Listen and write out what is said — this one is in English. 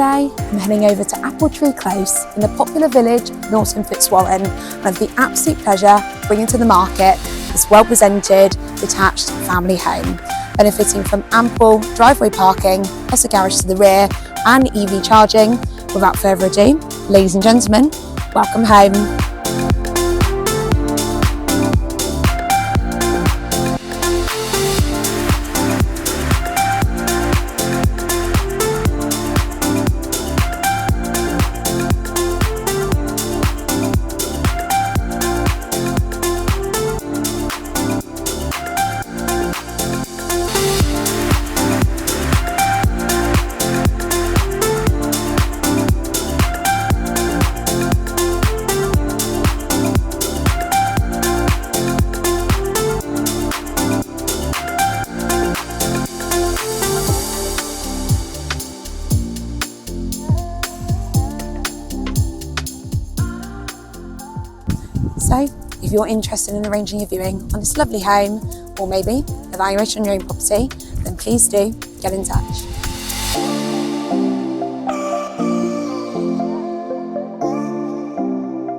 Today, I'm heading over to Apple Tree Close in the popular village Norton Fitzwarren, and I have the absolute pleasure of bringing to the market this well-presented, detached family home, benefiting from ample driveway parking, plus a garage to the rear and EV charging. Without further ado, ladies and gentlemen, welcome home. So, if you're interested in arranging a viewing on this lovely home, or maybe evaluation on your own property, then please do get in touch.